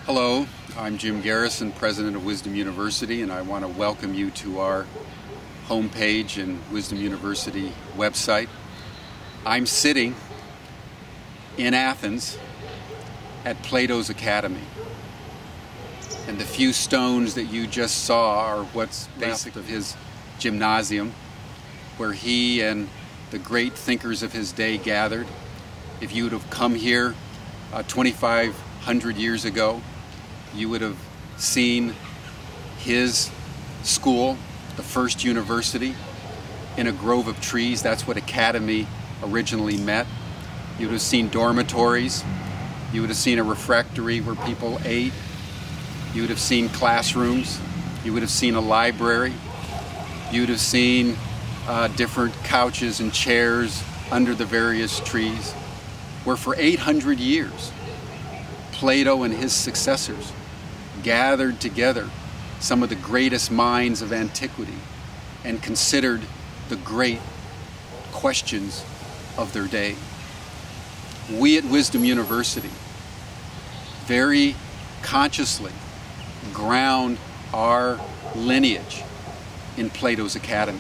Hello, I'm Jim Garrison, President of Wisdom University, and I want to welcome you to our homepage and Wisdom University website. I'm sitting in Athens at Plato's Academy, and the few stones that you just saw are what's left of his gymnasium, where he and the great thinkers of his day gathered. If you would have come here 2,500 years ago, you would have seen his school, the first university, in a grove of trees. That's what academy originally meant. You would have seen dormitories. You would have seen a refectory where people ate. You would have seen classrooms. You would have seen a library. You would have seen different couches and chairs under the various trees, where for 800 years, Plato and his successors gathered together some of the greatest minds of antiquity and considered the great questions of their day. We at Wisdom University very consciously ground our lineage in Plato's Academy.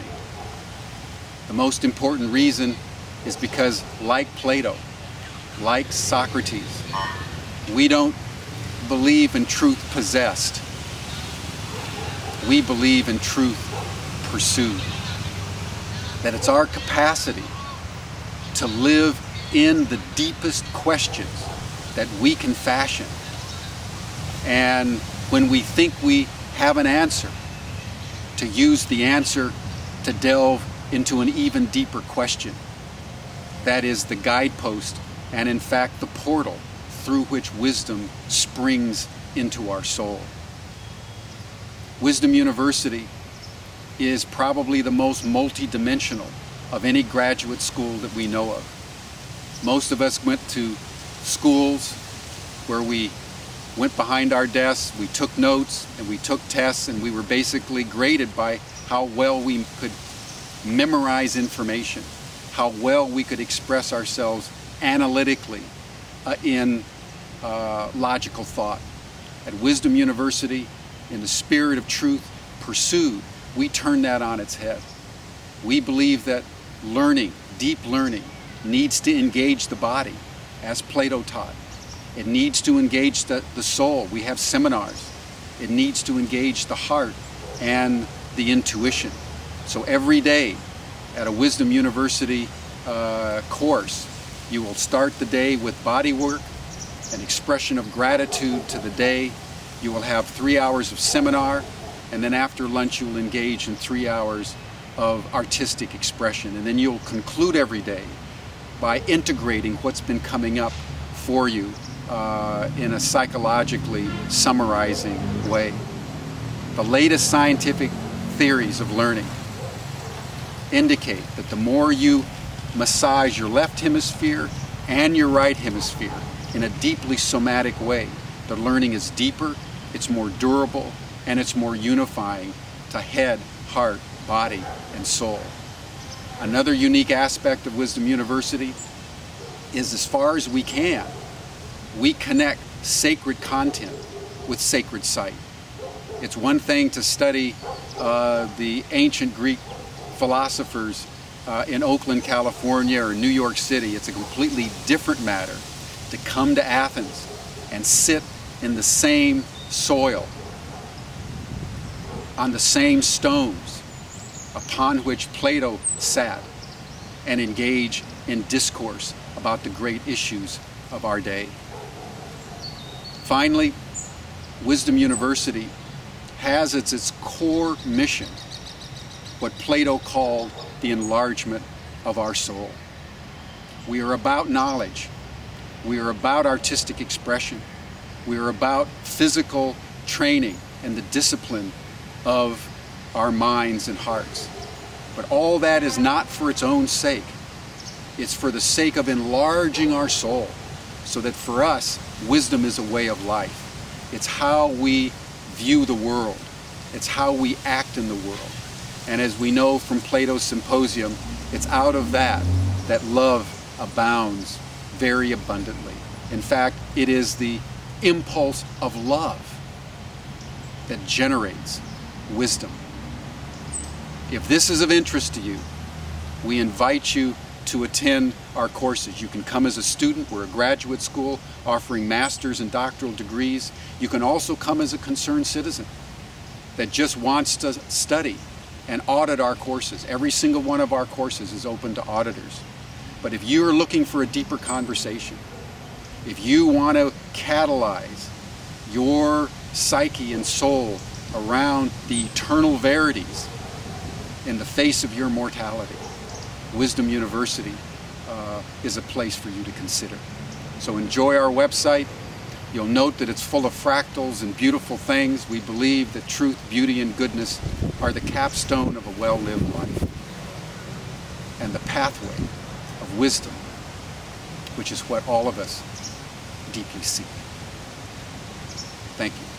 The most important reason is because, like Plato, like Socrates, we don't believe in truth possessed. We believe in truth pursued. That it's our capacity to live in the deepest questions that we can fashion. And when we think we have an answer, to use the answer to delve into an even deeper question. That is the guidepost and, in fact, the portal through which wisdom springs into our soul. Wisdom University is probably the most multidimensional of any graduate school that we know of. Most of us went to schools where we went behind our desks, we took notes, and we took tests, and we were basically graded by how well we could memorize information, how well we could express ourselves analytically in logical thought. At Wisdom University, in the spirit of truth pursued, we turn that on its head. We believe that learning, deep learning, needs to engage the body, as Plato taught. It needs to engage the soul. We have seminars. It needs to engage the heart and the intuition. So every day at a Wisdom University course, you will start the day with body work, an expression of gratitude to the day. You will have 3 hours of seminar, and then after lunch you will engage in 3 hours of artistic expression. And then you'll conclude every day by integrating what's been coming up for you in a psychologically summarizing way. The latest scientific theories of learning indicate that the more you massage your left hemisphere and your right hemisphere in a deeply somatic way, the learning is deeper, it's more durable, and it's more unifying to head, heart, body, and soul. Another unique aspect of Wisdom University is, as far as we can, we connect sacred content with sacred site. It's one thing to study the ancient Greek philosophers in Oakland, California, or New York City. It's a completely different matter to come to Athens and sit in the same soil, on the same stones upon which Plato sat, and engage in discourse about the great issues of our day. Finally, Wisdom University has as its core mission what Plato called the enlargement of our soul. We are about knowledge. We are about artistic expression. We are about physical training and the discipline of our minds and hearts. But all that is not for its own sake. It's for the sake of enlarging our soul, so that for us, wisdom is a way of life. It's how we view the world. It's how we act in the world. And as we know from Plato's Symposium, It's out of that that love abounds very abundantly. In fact, it is the impulse of love that generates wisdom. If this is of interest to you, we invite you to attend our courses. You can come as a student. We're a graduate school offering master's and doctoral degrees. You can also come as a concerned citizen that just wants to study and audit our courses. Every single one of our courses is open to auditors. But if you're looking for a deeper conversation, if you want to catalyze your psyche and soul around the eternal verities in the face of your mortality, Wisdom University is a place for you to consider. So enjoy our website. You'll note that it's full of fractals and beautiful things. We believe that truth, beauty, and goodness are the capstone of a well-lived life and the pathway of wisdom, which is what all of us deeply seek. Thank you.